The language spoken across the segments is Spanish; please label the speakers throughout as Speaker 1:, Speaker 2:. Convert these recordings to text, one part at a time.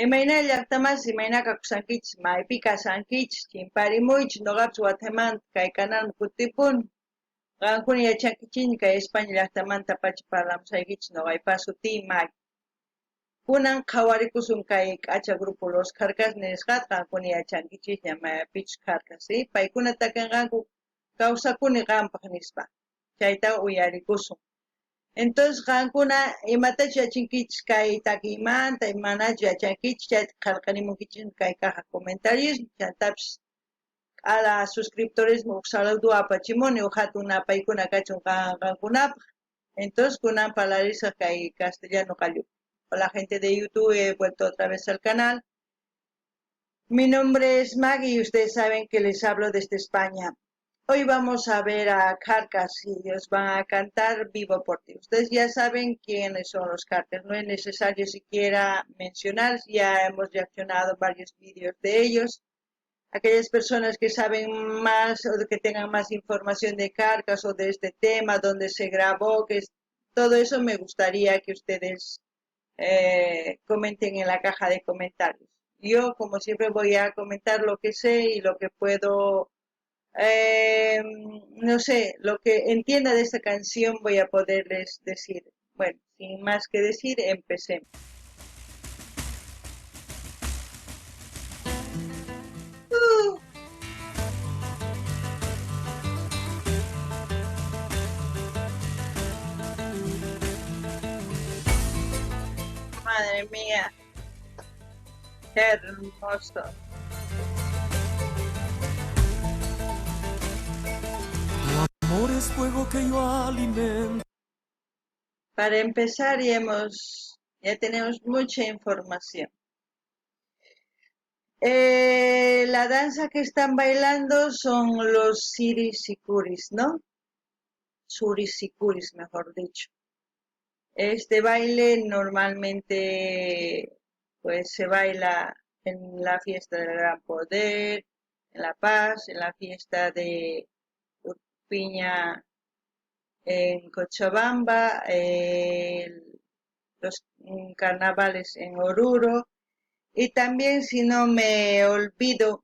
Speaker 1: Imayna llaqtamas imayna kakusankichis maypi kasankichis chimparimuychis noqapas Guatemala kaykanan kutipun qankuna yachankichini kay España llaqtamanta pacha parlamusaykichis noqaypas suti May. Kunan qhawarikusun kay k'acha grupo Los Carcas nisqata qankuna yachankichis maypichus Carcas, ¿sí? Paykuna takinqanku kawsakuni qampaq nispa chayta uyarikusun. Entonces qankuna imatachu yachankichis kay takiymanta imanachu yachankichis chayta qillqanimunkichis kay caja comentarios chantapis ala suscriptores uk saludo apachimuni uk hatun apaykuna kachun qankunapaq. Entonces kunan parlarisaq kay castellano qallu. Hola gente de YouTube, he vuelto otra vez al canal. Mi nombre es Maggie y ustedes saben que les hablo desde España. Hoy vamos a ver a Carcas y ellos van a cantar Vivo por ti. Ustedes ya saben quiénes son los Carcas, no es necesario siquiera mencionar, ya hemos reaccionado varios vídeos de ellos. Aquellas personas que saben más o que tengan más información de Carcas o de este tema, donde se grabó, todo eso me gustaría que ustedes comenten en la caja de comentarios. Yo, como siempre, voy a comentar lo que sé y lo que puedo, no sé, lo que entienda de esta canción voy a poderles decir. Bueno, sin más que decir, empecemos. Madre mía, qué hermoso.
Speaker 2: Tu amor es fuego que yo alimento.
Speaker 1: Para empezar, ya tenemos mucha información. La danza que están bailando son los sirisicuris, ¿no? Surisicuris, mejor dicho. Este baile normalmente pues se baila en la fiesta del Gran Poder, en La Paz, en la fiesta de Urpiña en Cochabamba, los carnavales en Oruro y también, si no me olvido,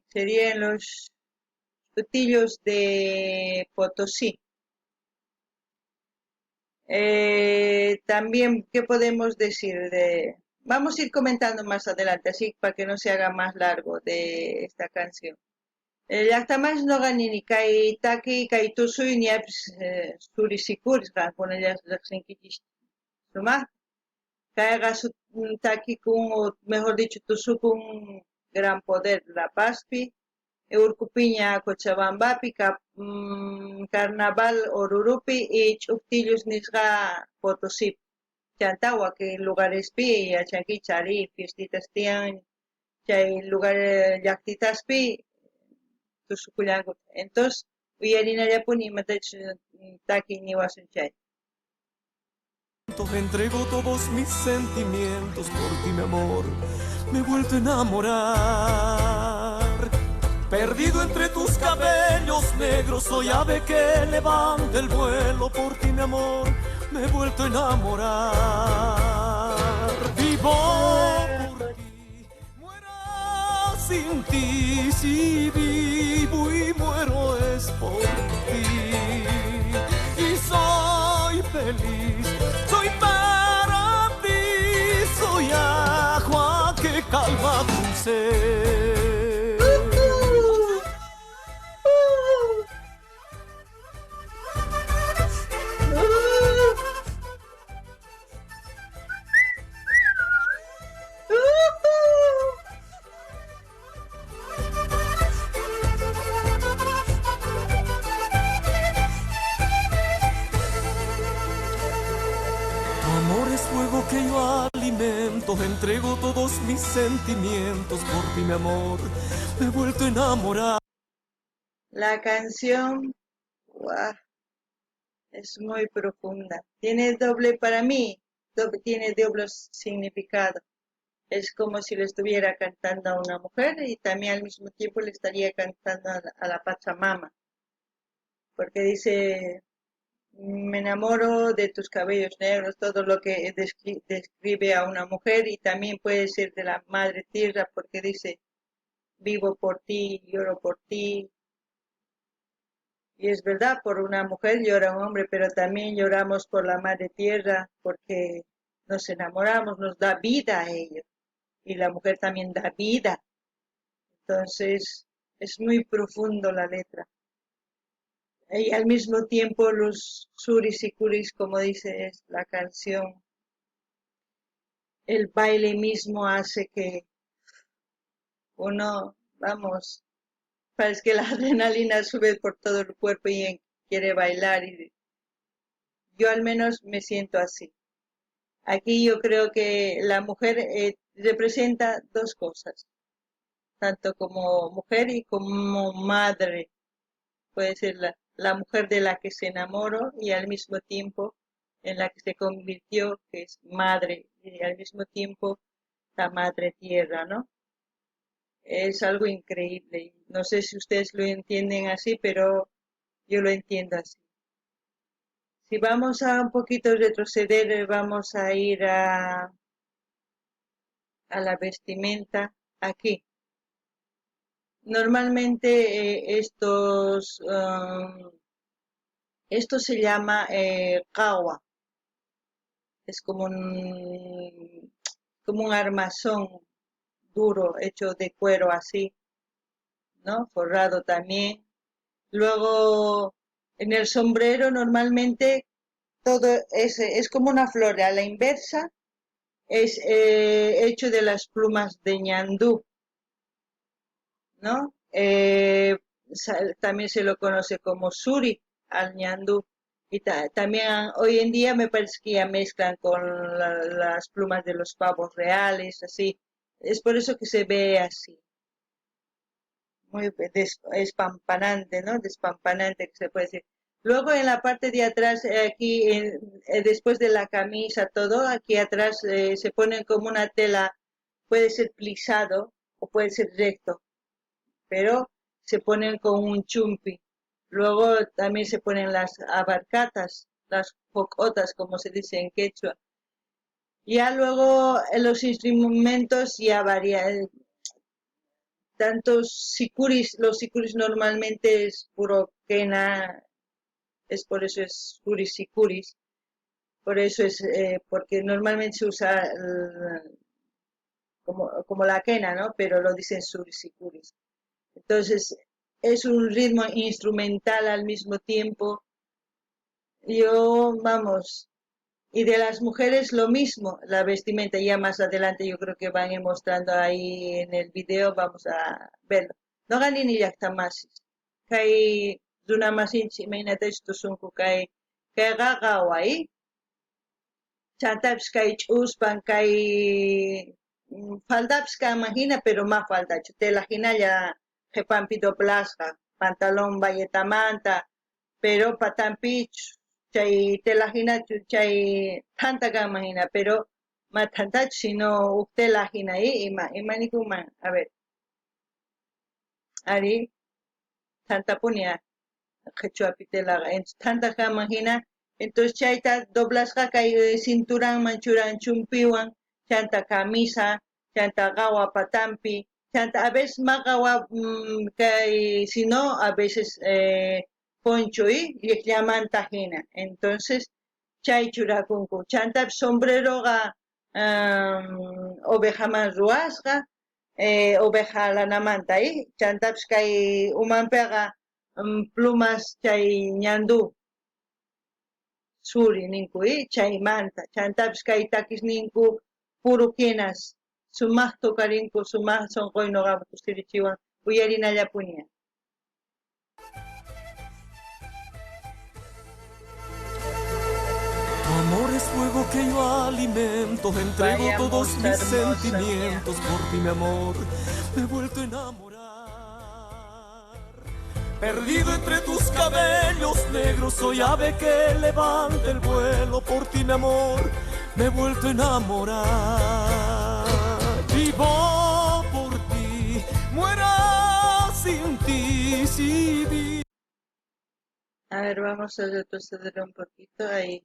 Speaker 1: serían los Tutillos de Potosí. También, ¿qué podemos decir? Vamos a ir comentando más adelante, así para que no se haga más largo de esta canción. Llaqtamas noqanini kay taki kay tusuyñapis surisikurisqa kunallas riqsinkichis sumaq kayqa takikun o mejor dicho tusukun Gran Poder La Pazpi Urcupiña Cochabambapi Carnaval Orurupi y Ch'uqtillus nisqa Potosí chantawa que lugarespi yachankichis ari fiestitas tiyan chay lugar llaqtitaspi tusukullanku. Entonces, uyarinallapuni imatachu taki niwasun chay.
Speaker 2: Entrego todos mis sentimientos por ti, mi amor. Me he vuelto a enamorar. Perdido entre tus cabellos negros, soy ave que levanta el vuelo por ti, mi amor. Me he vuelto a enamorar. Vivo por ti, muera sin ti. Si vivo y muero es por ti. Y soy feliz, soy para ti, soy agua que calma tu sed. Que yo alimento, entrego todos mis sentimientos por ti, mi amor, me he vuelto a enamorar.
Speaker 1: La canción, wow, es muy profunda. Tiene para mí, tiene doble significado. Es como si le estuviera cantando a una mujer y también al mismo tiempo le estaría cantando a la Pachamama. Porque dice, Me enamoro de tus cabellos negros, todo lo que describe a una mujer y también puede ser de la madre tierra porque dice, vivo por ti, lloro por ti. Y es verdad, por una mujer llora un hombre, pero también lloramos por la madre tierra porque nos enamoramos, nos da vida a ello. Y la mujer también da vida. Entonces, es muy profundo la letra. Y al mismo tiempo los suris y curis, como dice la canción, el baile mismo hace que uno, vamos, parece que la adrenalina sube por todo el cuerpo y quiere bailar. Y yo al menos me siento así. Aquí yo creo que la mujer representa dos cosas, tanto como mujer y como madre. Puede ser la mujer de la que se enamoró y al mismo tiempo en la que se convirtió, que es madre, y al mismo tiempo la madre tierra, ¿no? Es algo increíble. No sé si ustedes lo entienden así, pero yo lo entiendo así. Si vamos a un poquito retroceder, vamos a ir a la vestimenta aquí. Normalmente esto se llama kawa, es como un armazón duro hecho de cuero así, ¿no? Forrado también. Luego en el sombrero normalmente todo es como una flor a la inversa, es hecho de las plumas de ñandú, ¿no? También se lo conoce como suri al ñandú. Y también hoy en día me parece que ya mezclan con las plumas de los pavos reales, así. Es por eso que se ve así, muy despampanante, ¿no? Despampanante que se puede decir. Luego en la parte de atrás, aquí, después de la camisa, todo, aquí atrás se ponen como una tela, puede ser plisado o puede ser recto, pero se ponen con un chumpi. Luego también se ponen las abarcatas, las jocotas, como se dice en quechua. Ya luego los instrumentos ya varían. Tantos sicuris, los sicuris normalmente es puro quena, es por eso es curis sicuris. Por eso es, porque normalmente se usa como la quena, ¿no? Pero lo dicen suris sicuris. Entonces, es un ritmo instrumental al mismo tiempo. Yo, vamos, y de las mujeres lo mismo, la vestimenta ya más adelante yo creo que van a ir mostrando ahí en el video, vamos a verlo. No ganin ni yaktamasis. Kay dunamasin chimaynata istusunku kay gagaway. Chantaps kay chuspan kay faldaps ka imagina, pero más falda. Chutelajina ya jepampido plasca, pantalón valletamanta, pero patampich chay telajina chay tanta imagina, pero más tanta sino telajina ahí imanikuma, a ver, ari tanta punia quechua en tanta imagina, entonces chayta doblasqa kay cinturán manchuran chumpiwan chanta camisa chanta gawa patampi chanta a veces magawa kay sino a veces poncho y llaman tajina. Entonces, chay churakunku. Chanta sombrero ga oveja más ruasga, oveja lanamanta y chantaps kay umampega plumas chay ñandú suri ninku y chay manta. Chantaps kay takis ninku puro quienas. Sumaq tokarinku, sumaq son koinoga kusirichiwan uyarina yapunia.
Speaker 2: Amor es fuego que yo alimento, entrego
Speaker 1: Vaya
Speaker 2: todos
Speaker 1: amor,
Speaker 2: mis
Speaker 1: hermosa
Speaker 2: sentimientos por ti, mi amor, me he vuelto a enamorar. Perdido entre tus cabellos negros, soy ave que levanta el vuelo por ti, mi amor, me he vuelto a enamorar. Vivo por ti, muera sin ti, si vi.
Speaker 1: A ver, vamos a retroceder un poquito ahí.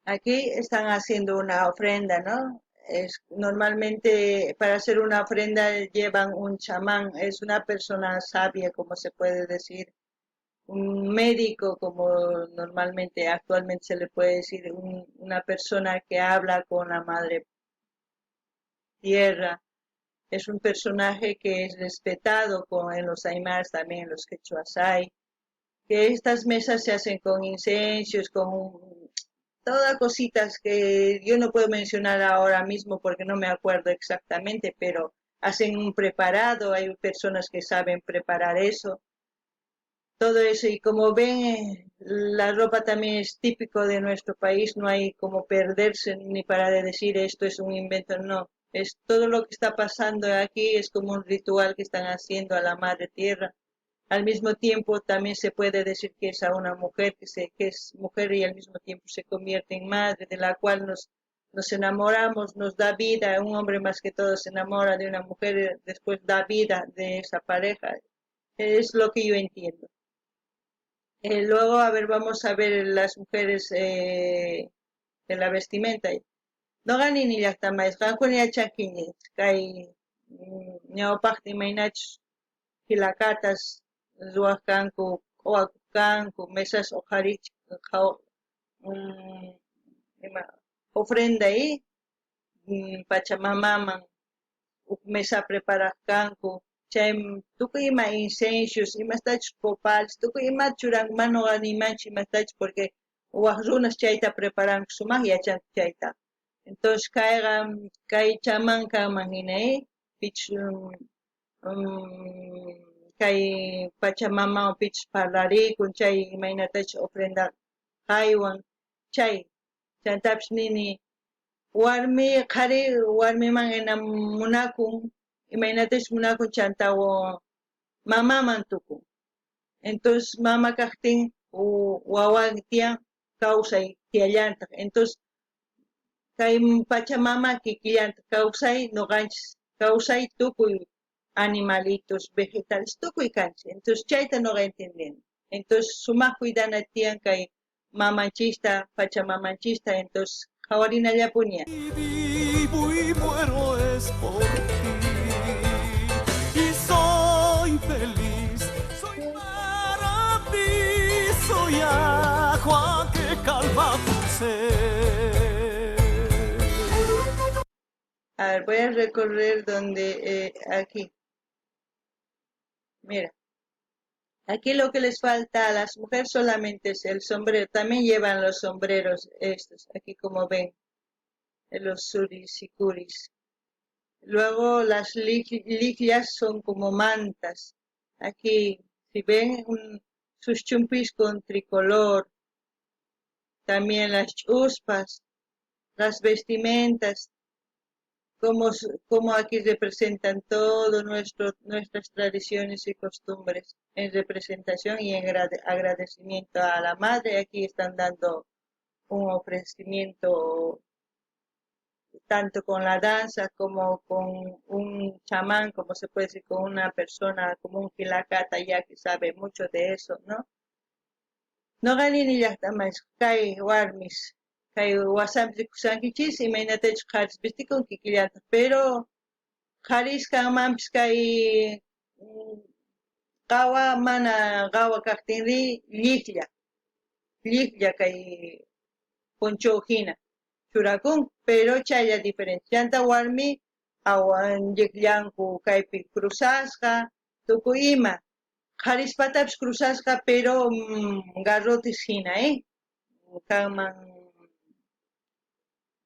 Speaker 1: Aquí están haciendo una ofrenda, ¿no? Normalmente para hacer una ofrenda llevan un chamán, es una persona sabia, como se puede decir, un médico, como normalmente actualmente se le puede decir, una persona que habla con la madre tierra. Es un personaje que es respetado en los aymars, también en los quechuas hay, que estas mesas se hacen con incensios, con todas cositas que yo no puedo mencionar ahora mismo porque no me acuerdo exactamente, pero hacen un preparado, hay personas que saben preparar eso, todo eso. Y como ven, la ropa también es típico de nuestro país, no hay como perderse ni para de decir esto es un invento, no. Es todo lo que está pasando aquí, es como un ritual que están haciendo a la madre tierra. Al mismo tiempo también se puede decir que es a una mujer que es mujer y al mismo tiempo se convierte en madre, de la cual nos enamoramos, nos da vida. Un hombre más que todo se enamora de una mujer, después da vida de esa pareja. Es lo que yo entiendo. Luego, a ver, vamos a ver las mujeres de la vestimenta. No ganin ni hasta más, con ya chaquiñi, kay ñawpaqti imaynach hilakatas ruwaqkanku, q'uwakanku, mesas uqarich, ima, ofrenda ahí, Pachamamaman, mesa preparaqkanku, chay tukuy ima incensios, imastachus copales, tukuy ima churanmano animanchi imastachus porque waq runas chayta preparanku sumaq yachanku chayta. Entonces kay chamankaman hinay, kay Pachamamawan pichus parlarikun, chay imaynatachus ofrenda qaywan, chaytapish nini, qhari warmiman munakun, imaynatapish munakun chantawan mamaman tukun. Entonces mama kaqtin wawan tiyan kawsay tiyallantaq. Entonces kay Pachamama kikillanta kawsay noqanchis, kawsay tukuy animalitos, vegetales, tukuy kanchis. Entonces chayta noqa entendiendo. Entonces sumaq cuidana tiyan kay mamanchista, Pachamamanchista, entonces qhawarinallapuña.
Speaker 2: Vivo y muero es por ti y soy feliz, soy para ti, soy agua que calma tu ser.
Speaker 1: A ver, voy a recorrer donde, aquí, mira, aquí lo que les falta a las mujeres solamente es el sombrero, también llevan los sombreros estos, aquí como ven, los suris y curis. Luego las liglias son como mantas, aquí, si ven, sus chumpis con tricolor, también las chuspas, las vestimentas, como aquí representan todo nuestras tradiciones y costumbres en representación y en agradecimiento a la madre. Aquí están dando un ofrecimiento tanto con la danza como con un chamán, como se puede decir, con una persona, como un quilacata ya que sabe mucho de eso, ¿no? No ganini llaqtamas kay warmis, kay wasampi kusankichis imaynatachus qharispishtikun kikillanta, pero qharisqanmanpis kay qawa mana qawa kaqtinri lliqlla kay punchawhina churakun, pero chaylla diferente. Llanta warmi lliqllanku kaypi cruzasqa, tukuy ima. Qharispatapish cruzasqa, pero garrotes hina, kanman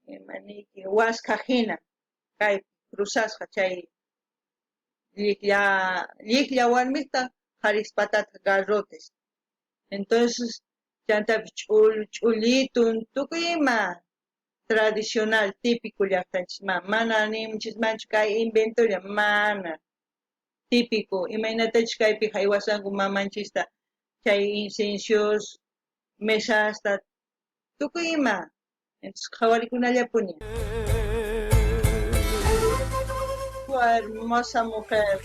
Speaker 1: imaniki wasqa hina, kay cruzasqa chay lliqlla warmita qharispatata garrotes. Entonces llantapi ch'ulitun, tukuy ima tradicional, típico llaqtanchisman, mana ninchismanchu kay inventoria, mana típico, imaynatachus kaypi haywasanku mamanchista, chay incencios, mesasta, tukuy ima. Entonces qhawarikunallapuña. Hermosa mujer.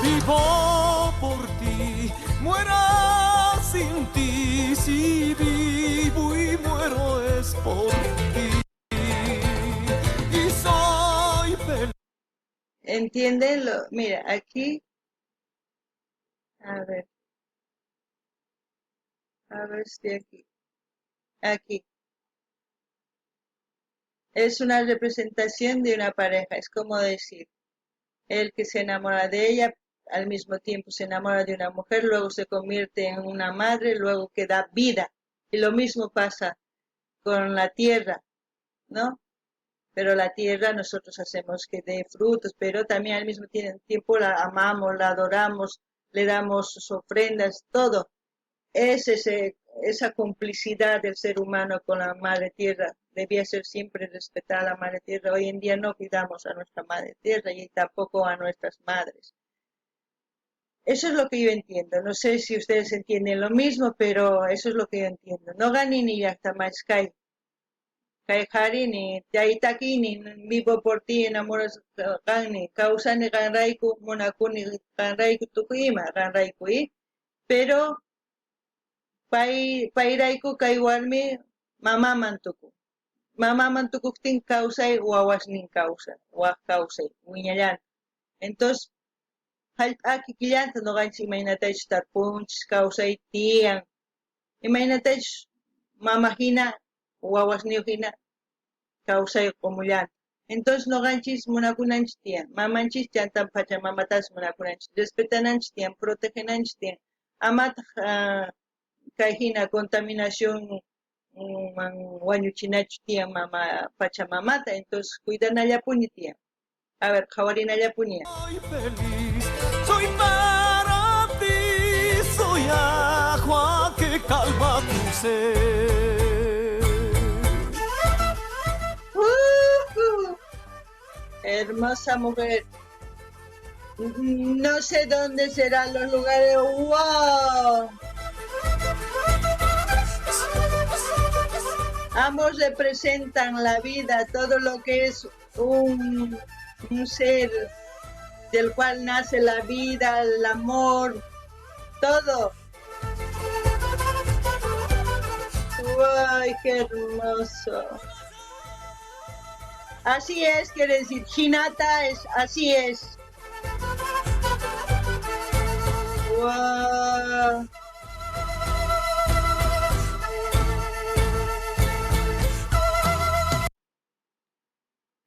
Speaker 2: Vivo por ti, muera sin ti, si vivo y muero es por ti. Y soy feliz.
Speaker 1: ¿Entienden? Mira, aquí, a ver si aquí. Es una representación de una pareja, es como decir, el que se enamora de ella, al mismo tiempo se enamora de una mujer, luego se convierte en una madre, luego que da vida. Y lo mismo pasa con la tierra, ¿no? Pero la tierra nosotros hacemos que dé frutos, pero también al mismo tiempo la amamos, la adoramos, le damos sus ofrendas, todo. Es esa complicidad del ser humano con la madre tierra. Debía ser siempre respetar a la madre tierra. Hoy en día no cuidamos a nuestra madre tierra y tampoco a nuestras madres. Eso es lo que yo entiendo. No sé si ustedes entienden lo mismo, pero eso es lo que yo entiendo. No gani ni hasta más kai ni taitaki ni vivo por ti enamoras ni causa ni ganraiku monakuni ganraiku tukima ganraiku pero pairaiku kay warmi mamaman tuku. Mamaman tukuktin kausay wawasnin kausay wiñallan. Entonces, hallp'aki killanta noqanchik imaynatachus tarpunchis kausay tiyan. Imaynatachus mamahina wawasniuhina kausay qumullan. Entonces noqanchis munakunanchis tiyan. Mamanchis chantan pachamamatas munakunanchis. Respetananchis tiyan, protegenanchis tiyan. Amataq kay hina contaminación wañuchinachu tiyan mama pachamamata. Entonces cuidanallapuni tiyan. A ver, qhawarinallapuni.
Speaker 2: Soy feliz, soy para ti, soy agua que calma tu sed.
Speaker 1: Hermosa mujer. No sé dónde serán los lugares. ¡Wow! Ambos representan la vida, todo lo que es un ser del cual nace la vida, el amor, todo. ¡Ay, qué hermoso! Así es, quiere decir, Hinata es, así es. ¡Wow!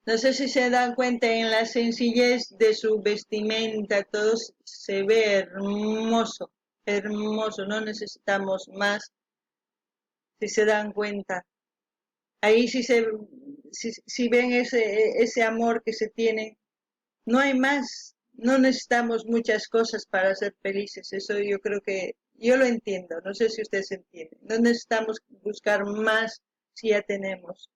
Speaker 1: No sé si se dan cuenta en la sencillez de su vestimenta, todo se ve hermoso, hermoso, no necesitamos más, si se dan cuenta. Ahí si ven ese amor que se tiene, no hay más, no necesitamos muchas cosas para ser felices, eso yo creo que, yo lo entiendo, no sé si ustedes entienden, no necesitamos buscar más si ya tenemos.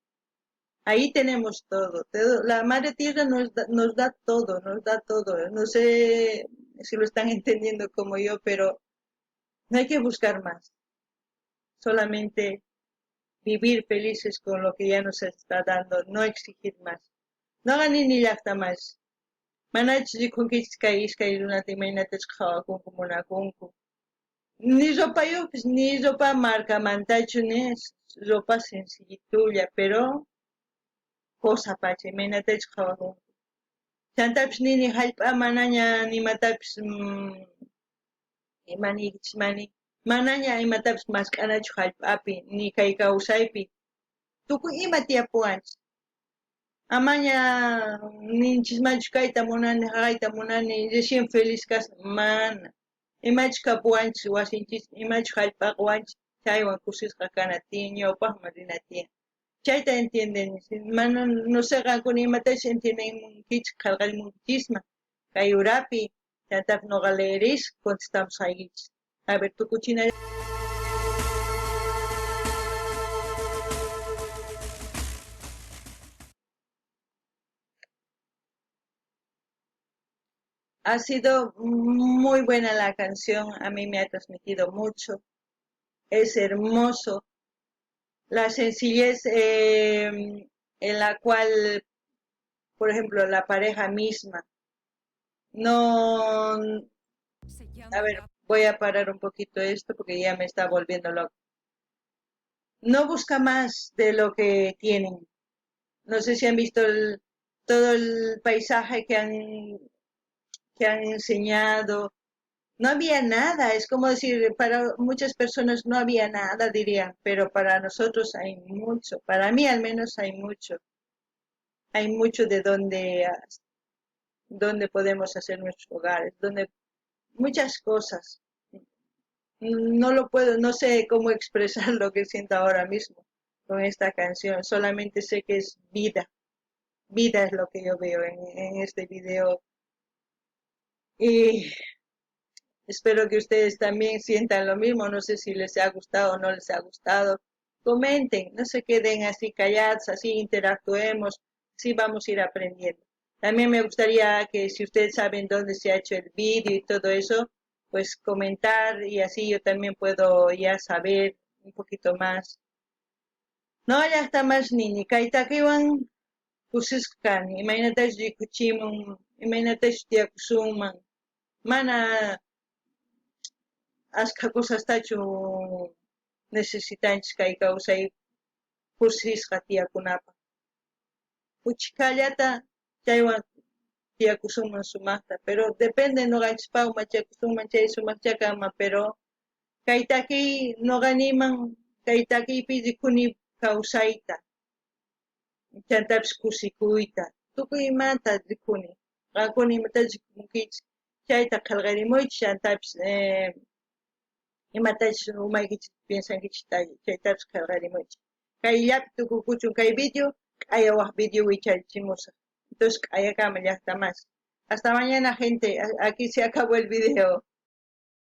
Speaker 1: Ahí tenemos todo. La Madre Tierra nos da todo, nos da todo. No sé si lo están entendiendo como yo, pero no hay que buscar más. Solamente vivir felices con lo que ya nos está dando, no exigir más. No ganin ni hasta más. Manach iskay runata imaynatachu qhawakunku munakunku. Ni ropayo, pues ni ropa marcamantachu ni ropa sencillitulla, pero cosa pacha imaynatachu qhawakunku. Chantapis nini hallp'a manaña nimatapis imanichmani manaña imatapis mask'anachu hallp'api ni kay kawsaypi tukuy ima tiyapuwanchis amaña ninchismanchu kayta munani haqayta munani recién feliz kasqa mana imachu kapuwanchis wasinchis imachu hallp'awanchis chaywan kusisqa kana tiyan ñawpaqman rina tiyan chayta entienden mana no sé qankuna imatashi entiendenkichik qillqarimunkichisma kay urapi chantapis noqa leerish contestamos haykichis a ver tukuchina. Ha sido muy buena la canción, a mí me ha transmitido mucho, es hermoso, la sencillez en la cual, por ejemplo, la pareja misma, no, a ver, voy a parar un poquito esto porque ya me está volviendo loco. No busca más de lo que tienen. No sé si han visto todo el paisaje que han enseñado. No había nada, es como decir, para muchas personas no había nada, dirían, pero para nosotros hay mucho, para mí al menos hay mucho de donde podemos hacer nuestros hogares, donde muchas cosas. No lo puedo, no sé cómo expresar lo que siento ahora mismo con esta canción, solamente sé que es vida, vida es lo que yo veo en este video y espero que ustedes también sientan lo mismo, no sé si les ha gustado o no les ha gustado. Comenten, no se queden así callados, así interactuemos, así vamos a ir aprendiendo. También me gustaría que si ustedes saben dónde se ha hecho el vídeo y todo eso, pues comentar y así yo también puedo ya saber un poquito más. No, ya está más nini, kaitakiwan kusiskan, imaynatash rikuchimun, imaynatash tiyakusunman, mana achka kusastachu necesitanchis kay kawsay kursisqa tiyakunapaq. Uchikallata chaywan tiyakusunman sumaqta, pero depende nuqanchispaq machakusunman chay sumaqchaqa ama, pero kay takiy nuqaniman kay takiypi rikuni kawsayta, chantapis kusikuyta, tukuy imata rikuni. Qankuna imatachu rikunkichis, chayta qillqarimuychis chantapis imatachu umaykichis piensankichis chaytapis qillqarimuychis. Kayllapi tukukuchun kay video, k'ayawaq video wicharichimusaq. Entonces k'ayakama llaqta más. Hasta mañana gente, aquí se acabó el video.